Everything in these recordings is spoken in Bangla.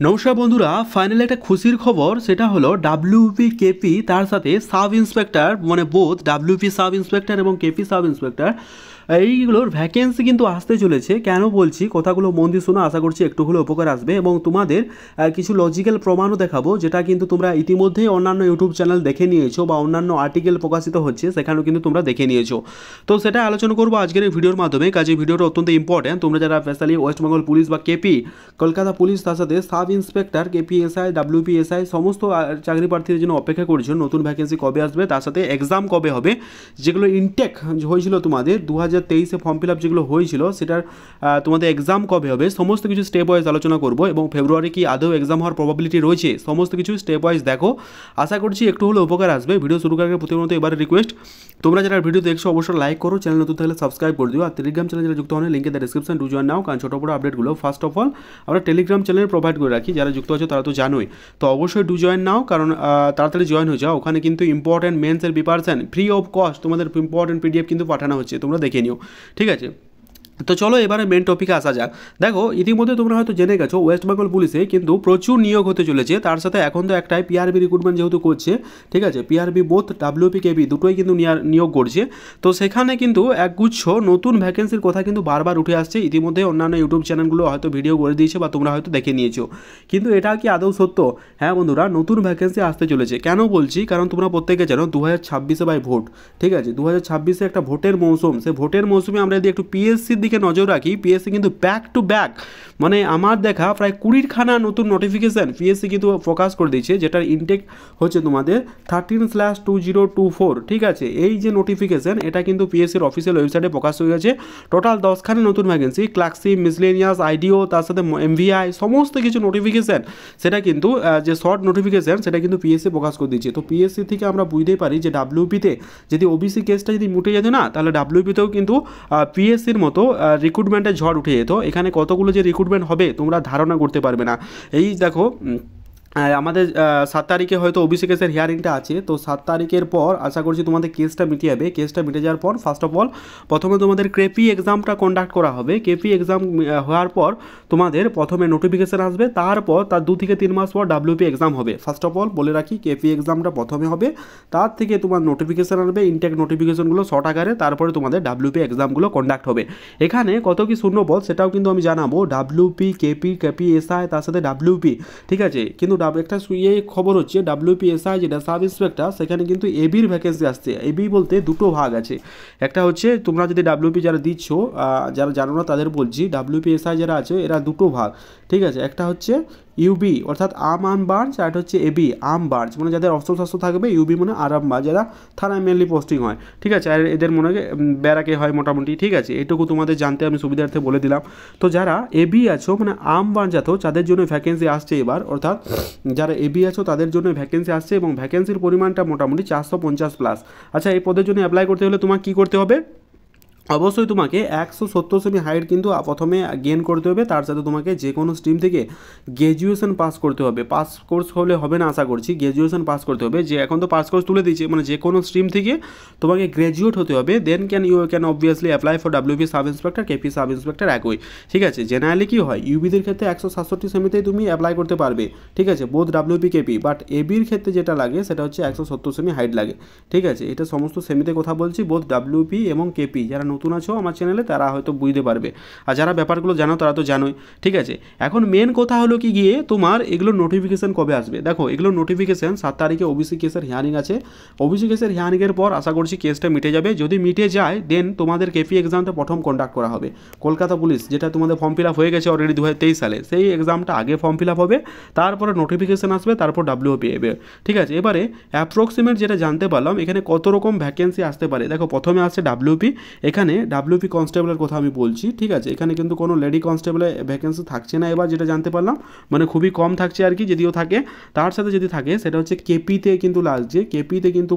নমস্কার বন্ধুরা, ফাইনালি একটা খুশির খবর, সেটা হলো ডাব্লিউপি কেপি তার সাথে সাব ইন্সপেক্টর মানে বোথ ডাব্লিউপি সাব ইন্সপেক্টর এবং কেপি সাব ইন্সপেক্টর এইগুলোর ভ্যাকেন্সি কিন্তু আসতে চলেছে। কেন বলছি কথাগুলো মন দিয়ে শোনো, আশা করছি একটু হলেও উপকার আসবে এবং তোমাদের কিছু লজিক্যাল প্রমাণও দেখাবো, যেটা কিন্তু তোমরা ইতিমধ্যেই অন্যান্য ইউটিউব চ্যানেল দেখে নিয়েছো বা অন্যান্য আর্টিকেল প্রকাশিত হচ্ছে সেখানেও কিন্তু তোমরা দেখে নিয়েছো। তো সেটা আলোচনা করবো আজকের এই ভিডিওর মাধ্যমে। কাজে ভিডিওটা অত্যন্ত ইম্পর্টেন্ট। তোমরা যারা স্পেশালি ওয়েস্ট বেঙ্গল পুলিশ বা কেপি কলকাতা পুলিশ তার সাথে সাব ইন্সপেক্টর কেপিএসআই ডাব্লিউপিএসআই সমস্ত চাকরি প্রার্থীদের জন্য অপেক্ষা করছো নতুন ভ্যাকেন্সি কবে আসবে, তার সাথে এক্সাম কবে হবে, যেগুলো ইনটেক হয়েছিল তোমাদের 2023-এ ফর্ম ফিল আপ যেগুলো হয়েছিল সেটার তোমাদের এক্সাম কবে হবে, সমস্ত কিছু স্টেপ ওয়াইজ আলোচনা করবো এবং ফেব্রুয়ারি কি আদৌ এক্সাম হওয়ার প্রবাবিলিটি রয়েছে, সমস্ত কিছু স্টেপ ওয়াইজ দেখো। আশা করছি একটু হলে উপকার আসবে। ভিডিও শুরু করার আগে প্রতিনিয়ত এবারে রিকোয়েস্ট, তোমরা যারা ভিডিও দেখছো অবশ্যই লাইক করো, চ্যানেল নতুন থাকলে সাবস্ক্রাইব করে দিও, আর টেলিগ্রাম চ্যানেল যারা যুক্ত হন লিঙ্কে ডিসক্রিপশন টু জয়েন নাও, কারণ ছোটো বড়ো আপডেটগুলো ফার্স্ট অফ অল আমরা টেলিগ্রাম চ্যানেলে প্রোভাইড করে রাখি। যারা যুক্ত আছে তারা তো জানোই, তো অবশ্যই ডু জয়েন নাও, কারণ তাড়াতাড়ি জয়েন হয়ে যাও। ওখানে কিন্তু ইম্পর্টেন্ট মেন্সের প্রিপারেশন ফ্রি অফ কস্ট তোমাদের ইম্পর্টেন্ট পিডিএফ কিন্তু পাঠানো হচ্ছে, তোমরা দেখে নিও, ঠিক আছে। তো চলো এবারে মেন টপিকে আসা যাক। দেখো ইতিমধ্যে তোমরা হয়তো জেনে গেছো ওয়েস্ট বেঙ্গল পুলিশে কিন্তু প্রচুর নিয়োগ হতে চলেছে। তার সাথে এখন তো একটাই পিআরবি রিক্রুটমেন্ট যেহেতু করছে, ঠিক আছে, পিআরবি বোথ ডাব্লিউপি কেবি দুটোই কিন্তু নিয়োগ করছে। তো সেখানে কিন্তু একগুচ্ছ নতুন ভ্যাকেন্সির কথা কিন্তু বারবার উঠে আসছে। ইতিমধ্যে অন্যান্য ইউটিউব চ্যানেলগুলো হয়তো ভিডিও করে দিয়েছে বা তোমরা হয়তো দেখে নিয়েছো, কিন্তু এটা কি আদৌ সত্য? হ্যাঁ বন্ধুরা, নতুন ভ্যাকেন্সি আসতে চলেছে। কেন বলছি? কারণ তোমরা প্রত্যেকে জানো 2026-এ বাই ভোট, ঠিক আছে, 2026-এ একটা ভোটের মৌসুম। সে ভোটের মৌসুমে আমরা যদি একটু পিএসসির দিকে নজর রাখি, পিএসসি কিন্তু ব্যাক টু ব্যাক মানে আমার দেখা প্রায় 20খানা নতুন নোটিফিকেশান পিএসসি কিন্তু প্রকাশ করে দিয়েছে, যেটার ইনটেক হচ্ছে তোমাদের 13/2024, ঠিক আছে। এই যে নোটিফিকেশান এটা কিন্তু পিএসসির অফিসিয়াল ওয়েবসাইটে প্রকাশ হয়ে গেছে। টোটাল 10খানা নতুন ভ্যাকেন্সি, ক্লার্কশিপ, মিসলেনিয়াস, আইডিও, তার সাথে এমভিআই সমস্ত কিছু নোটিফিকেশান, সেটা কিন্তু যে শর্ট নোটিফিকেশান সেটা কিন্তু পিএসসি প্রকাশ করে দিচ্ছে। তো পিএসসি থেকে আমরা বুঝতেই পারি যে ডাব্লিউপিতে যদি ওবিসি কেসটা যদি মুটে যেত না, তাহলে ডাব্লিউপিতেও কিন্তু পিএসসির মতো রিক্রুটমেন্টের ঝড় উঠে যেত। এখানে কতগুলো যে রিক্রুটমেন্ট হবে তোমরা ধারণা করতে পারবে না। এই দেখো আমাদের 7 তারিখে হয়তো ওবিসি কেসের হিয়ারিংটা আছে, তো 7 তারিখের পর আশা করছি তোমাদের কেসটা মিটে যাবে। কেসটা মিটে যাওয়ার পর ফার্স্ট অফ অল প্রথমে তোমাদের কেপি এক্সামটা কন্ডাক্ট করা হবে। কেপি এক্সাম হওয়ার পর তোমাদের প্রথমে নোটিফিকেশান আসবে, তারপর তার 2 থেকে 3 মাস পর ডাব্লিউপি এক্সাম হবে। ফার্স্ট অফ অল বলে রাখি, কেপি এক্সামটা প্রথমে হবে, তার থেকে তোমার নোটিফিকেশান আসবে, ইনটেক নোটিফিকেশানগুলো শর্ট আকারে, তারপরে তোমাদের ডাব্লিউপি এক্সামগুলো কন্ডাক্ট হবে। এখানে কত কি শূন্যপদ সেটাও কিন্তু আমি জানাবো, ডাব্লিউপি কেপি কেপিএসআই তার সাথে ডাব্লিউপি, ঠিক আছে। কিন্তু একটা খবর হচ্ছে ডাব্লিউপিএসআই যেটা সাব ইন্সপেক্টর, সেখানে কিন্তু এবির ভ্যাকেন্সি আসছে। এবি বলতে দুটো ভাগ আছে, একটা হচ্ছে তোমরা যদি ডাব্লিউপি যারা দিচ্ছ, যারা জানো না তাদের বলছি, ডাব্লিউপিএসআই যারা আছে এরা দুটো ভাগ, ঠিক আছে। একটা হচ্ছে ইউবি অর্থাৎ আর্ম বার্জ, আর একটা হচ্ছে এবি আর্ম বার্জ, মানে যাদের অস্ত্র শস্ত্র থাকবে। ইউবি মানে আরাম বার্জ, যারা থানায় মেনলি পোস্টিং হয়, ঠিক আছে, আর এদের মনে ব্যারাকে হয় মোটামুটি, ঠিক আছে। এটুকু তোমাদের জানতে আমি সুবিধার্থে বলে দিলাম। তো যারা এবি আছো মানে আর্ম বার্জ আছো, তাদের জন্য ভ্যাকেন্সি আসছে এবার, অর্থাৎ যারা এবি আছো তাদের জন্য ভ্যাকেন্সি আসছে এবং ভ্যাকেন্সির পরিমাণটা মোটামুটি 450+। আচ্ছা, এই পদের জন্য অ্যাপ্লাই করতে হলে তোমার কী করতে হবে? অবশ্যই তোমাকে 170 সেমি হাইট কিন্তু প্রথমে গেইন করতে হবে। তার সাথে তোমাকে যে কোনো স্ট্রিম থেকে গ্র্যাজুয়েশন পাস করতে হবে। পাস কোর্স হলে হবে না আশা করছি, গ্র্যাজুয়েশন পাস করতে হবে। যে এখন তো পাস কোর্স তুলে দিয়েছে, মানে যে কোনো স্ট্রিম থেকে তোমাকে গ্র্যাজুয়েট হতে হবে, then you can obviously apply for W P sub inspector K P sub inspector একই, ঠিক আছে। জেনারেলি কী হয়, ইউবিদের ক্ষেত্রে 167 সেমিতেই তুমি অ্যাপ্লাই করতে পারবে, ঠিক আছে, বোধ ডাব্লিউপি কেপি। বাট এবির ক্ষেত্রে যেটা লাগে সেটা হচ্ছে 170 সেমি হাইট লাগে, ঠিক আছে। এটা সমস্ত সেমিতে কথা বলছি, বোধ ডাব্লিউপি এবং কেপি। যারা নতুন আছো আমার চ্যানেলে তারা হয়তো বুঝতে পারবে, আর যারা ব্যাপারগুলো জানো তারা তো জানোই, ঠিক আছে। এখন মেন কথা হলো কি গিয়ে তোমার এগুলোর নোটিফিকেশান কবে আসবে। দেখো এগুলোর নোটিফিকেশান 7 তারিখে ওবিসি কেসের হিয়ারিং আছে। ওবিসি কেসের হিয়ারিংয়ের পর আশা করছি কেসটা মিটে যাবে। যদি মিটে যায় দেন তোমাদের কেপি এক্সামটা প্রথম কন্ডাক্ট করা হবে। কলকাতা পুলিশ যেটা তোমাদের ফর্ম ফিল আপ হয়ে গেছে অলরেডি 2023 সালে, সেই এক্সামটা আগে ফর্ম ফিল আপ হবে, তারপরে নোটিফিকেশান আসবে, তারপর ডাব্লিউপি এবে, ঠিক আছে। এবারে অ্যাপ্রক্সিমেট যেটা জানতে পারলাম এখানে কত রকম ভ্যাকেন্সি আসতে পারে। দেখো প্রথমে আসছে ডাব্লিউপি, এখানে ডাব্লিউপি কনস্টেবলের কথা আমি বলছি, ঠিক আছে। এখানে কিন্তু কোনো লেডি কনস্টেবলের ভ্যাকেন্সি থাকছে না এবার, যেটা জানতে পারলাম, মানে খুবই কম থাকছে আর কি, যদিও থাকে। তার সাথে যদি থাকে সেটা হচ্ছে কেপিতে কিন্তু লাস্ট, যে কেপিতে কিন্তু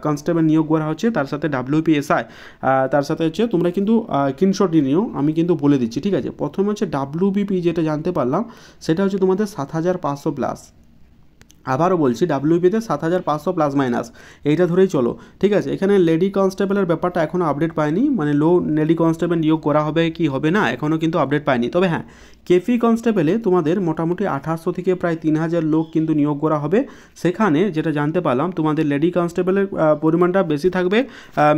কনস্টেবল নিয়োগ করা হচ্ছে, তার সাথে ডাব্লিউপিএসআই, তার সাথে হচ্ছে তোমরা কিন্তু স্ক্রিনশট নিও, আমি কিন্তু বলে দিচ্ছি, ঠিক আছে। প্রথমে হচ্ছে ডাব্লিউবিপি যেটা জানতে পারলাম সেটা হচ্ছে তোমাদের 7500+। আবারও বলছি ডাব্লিউপিতে 7500 প্লাস মাইনাস, এইটা ধরেই চলো, ঠিক আছে। এখানে লেডি কনস্টেবলের ব্যাপারটা এখনও আপডেট পায়নি, মানে লেডি কনস্টেবল নিয়োগ করা হবে কি হবে না এখনও কিন্তু আপডেট পায়নি। তবে হ্যাঁ, কেপি কনস্টেবলে তোমাদের মোটামুটি 2800 থেকে প্রায় 3000 লোক কিন্তু নিয়োগ করা হবে। সেখানে যেটা জানতে পারলাম তোমাদের লেডি কনস্টেবলের পরিমাণটা বেশি থাকবে,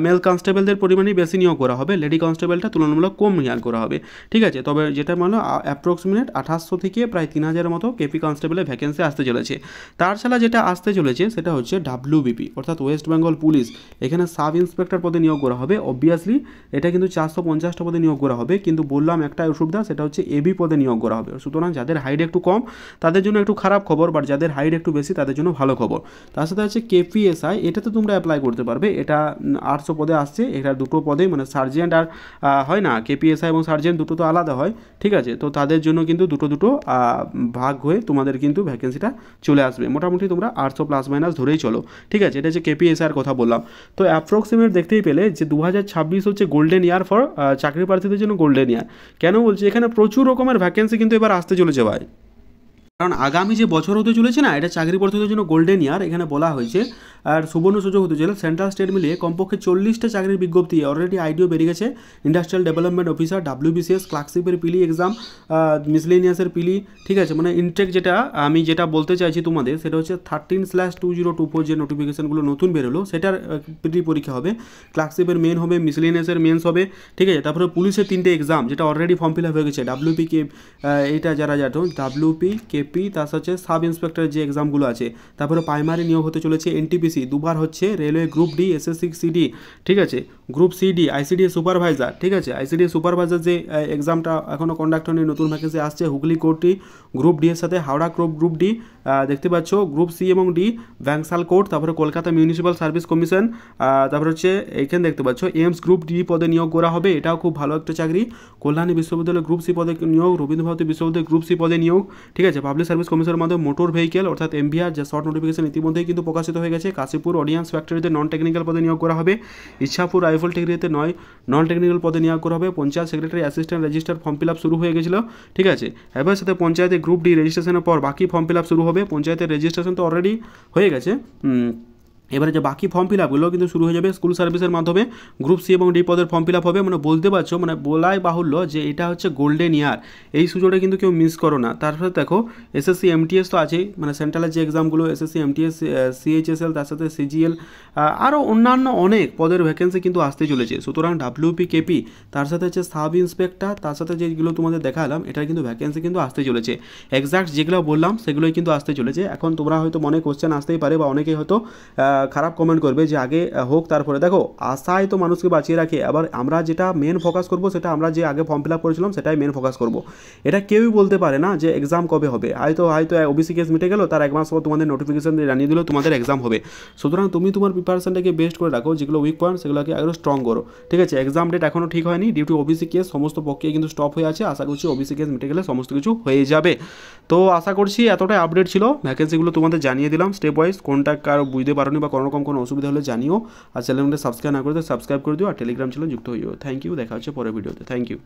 মেল কনস্টেবলদের পরিমাণই বেশি নিয়োগ করা হবে, লেডি কনস্টেবলটা তুলনামূলক কম নিয়োগ করা হবে, ঠিক আছে। তবে যেটা মানে অ্যাপ্রক্সিমেট 2800 থেকে প্রায় 3000 মতো কেপি কনস্টেবলের ভ্যাকেন্সি আসতে চলেছে। তার ছাড়া যেটা আসতে চলেছে সেটা হচ্ছে ডাব্লিউবিপি অর্থাৎ ওয়েস্ট বেঙ্গল পুলিশ, এখানে সাব ইন্সপেক্টর পদে নিয়োগ করা হবে। অবভিয়াসলি এটা কিন্তু 450টা পদে নিয়োগ করা হবে, কিন্তু বললাম একটা অসুবিধা, সেটা হচ্ছে এবি পদে নিয়োগ করা হবে। সুতরাং যাদের হাইট একটু কম তাদের জন্য একটু খারাপ খবর, বাট যাদের হাইট একটু বেশি তাদের জন্য ভালো খবর। তার সাথে হচ্ছে কেপিএসআই, এটাতে তোমরা অ্যাপ্লাই করতে পারবে, এটা 800 পদে আসছে। এটা দুটো পদে মানে সার্জেন্ট আর হয় না, কেপিএসআই এবং সার্জেন্ট দুটো তো আলাদা হয়, ঠিক আছে। তো তাদের জন্য কিন্তু দুটো ভাগ হয়ে তোমাদের কিন্তু ভ্যাকেন্সিটা চলে আসবে। মোটামুটি তোমরা 800 প্লাস মাইনাস ধরেই চলো, ঠিক আছে। এটা হচ্ছে কেপিএসআইয়ের কথা বললাম। তো অ্যাপ্রক্সিমেট দেখতেই পেলে যে 2026 হচ্ছে গোল্ডেন ইয়ার ফর চাকরি প্রার্থীদের জন্য গোল্ডেন ইয়ার। কেন বলছি, এখানে প্রচুর রকমের ভ্যাকেন্সি কিন্তু এবার আসতে চলেছে ভাই, কারণ আগামী যে বছর হতে চলেছে না, এটা চাকরি প্রার্থীদের জন্য গোল্ডেন ইয়ার। এখানে বলা হয়েছে আর সুবর্ণ সুযোগ হতে চলে সেন্ট্রাল স্টেট মিলিয়ে কমপক্ষে 40টা চাকরির বিজ্ঞপ্তি অলরেডি আইডিও বেরিয়ে গেছে। ইন্ডাস্ট্রিয়াল ডেভেলপমেন্ট অফিসার, WBCS, ক্লার্কশিপের পিলি এক্সাম, মিসলেনিয়াসের পিলি, ঠিক আছে। মানে ইনটেক যেটা আমি যেটা বলতে চাইছি তোমাদের সেটা হচ্ছে 13/2024 যে নোটিফিকেশনগুলো নতুন বেরোলো সেটার পিলি পরীক্ষা হবে। ক্লার্কশিপের মেন হবে, মিসলেনিয়াসের মেন্স হবে, ঠিক আছে। তারপরে পুলিশের 3টে এক্সাম যেটা অলরেডি ফর্ম ফিল আপ হয়ে গেছে, WP এইটা যারা জানো WP কেপি, তার হচ্ছে সাব ইন্সপেক্টরের যে এক্সামগুলো আছে। তারপরে প্রাইমারি নিয়োগ হতে চলেছে NTPC, দুবার হচ্ছে railway group D, SSC CD, ঠিক আছে, গ্রুপ CD, ICDA সুপারভাইজার, ঠিক আছে। ICDA সুপারভাইজার যে এক্সামটা এখনও কন্ডাক্ট হয়নি, নতুন ভ্যাকেন্সি আসছে। হুগলি কোর্টটি গ্রুপ ডি এর সাথে হাওড়া গ্রুপ ডি, দেখতে পাচ্ছ গ্রুপ সি এবং ডি ব্যাংসাল কোর্ট, তারপরে কলকাতা মিউনিসিপ্যাল সার্ভিস কমিশন, তারপরে হচ্ছে এইখানে দেখতে পাচ্ছ এইমস গ্রুপ ডি পদে নিয়োগ করা হবে, এটাও খুব ভালো একটা চাকরি। কল্যাণী বিশ্ববিদ্যালয় গ্রুপ সি পদে নিয়োগ, রবীন্দ্রভারতী বিশ্ববিদ্যালয় গ্রুপ সি পদে নিয়োগ, ঠিক আছে। পাবলিক সার্ভিস কমিশনের মাধ্যমে মোটর ভেহিকেল অর্থাৎ MVR যে শর্ট নোটিফিকেশন ইতিমধ্যেই কিন্তু প্রকাশিত হয়ে গেছে। কাশীপুর অডিয়েন্স ফ্যাক্টরিতে নন টেকনিক্যাল পদে নিয়োগ করা হবে। ইচ্ছাপুর রাইফেল টেকনিতে নন টেকনিক্যাল পদে নিয়োগ করা হবে। Panchayat secretary assistant register form fill up শুরু হয়ে গেছিল, ঠিক আছে। এবার সাথে পঞ্চায়েতে গ্রুপ ডি রেজিস্ট্রেশনের পর বাকি ফর্ম ফিল আপ শুরু হবে। পঞ্চায়েতের রেজিস্ট্রেশন তো অলরেডি হয়ে গেছে, এবারে যে বাকি ফর্ম ফিল আপগুলো কিন্তু শুরু হয়ে যাবে স্কুল সার্ভিসের মাধ্যমে। গ্রুপ সি এবং ডি পদের ফর্ম ফিল আপ হবে। মানে বলতে পারছো, মানে বলাই বাহুল্য যে এটা হচ্ছে গোল্ডেন ইয়ার, এই সুযোগটা কিন্তু কেউ মিস করো না। তার সাথে দেখো SSC MTS তো আছেই, মানে সেন্ট্রালের যে এক্সামগুলো SSC MTS, CHSL, তার সাথে CGL, আরও অন্যান্য অনেক পদের ভ্যাকেন্সি কিন্তু আসতে চলেছে। সুতরাং WP KP, তার সাথে হচ্ছে সাব ইন্সপেক্টর, তার সাথে যেগুলো তোমাদের দেখালাম এটার কিন্তু ভ্যাকেন্সি কিন্তু আসতে চলেছে। এক্সাক্ট যেগুলো বললাম সেগুলোই কিন্তু আসতে চলেছে। এখন তোমরা হয়তো মনে কোশ্চেন আসতেই পারে বা অনেকেই হয়তো খারাপ কমেন্ট করবে যে আগে হোক তারপরে। দেখো আশায় তো মানুষকে বাঁচিয়ে রাখে, আবার আমরা যেটা মেন ফোকাস করব সেটা আমরা যে আগে ফর্ম ফিল আপ করেছিলাম সেটাই মেন ফোকাস করব। এটা কেউই বলতে পারে না যে এক্সাম কবে হবে, হয়তো OBC কেস মিটে গেল, তার 1 মাস পর তোমাদের নোটিফিকেশন জানিয়ে দিল তোমাদের এক্সাম হবে। সুতরাং তুমি তোমার প্রিপারেশনটাকে বেস্ট করে রাখো, যেগুলো উইক পয়েন্ট সেগুলোকে আরও স্ট্রং করো, ঠিক আছে। এক্সাম ডেট এখনও ঠিক হয়নি, ডিউ টু OBC কেস সমস্ত পক্ষে কিন্তু স্টপ হয়ে আছে। আশা করছি OBC কেস মিটে গেলে সমস্ত কিছু হয়ে যাবে। তো আশা করছি এতটাই আপডেট ছিল, ভ্যাকেন্সিগুলো তোমাদের জানিয়ে দিলাম স্টেপ ওয়াইজ। কোনটা কারো বুঝতে পারোনি বা কোনো রকম কোনো অসুবিধা হলে জানিও। আর চ্যানেলটা সাবস্ক্রাইব না করতে সাবস্ক্রাইব করে দিও, আর টেলিগ্রাম চ্যানেল যুক্ত হইও। থ্যাংক ইউ, দেখা হচ্ছে পরের ভিডিওতে। Thank you.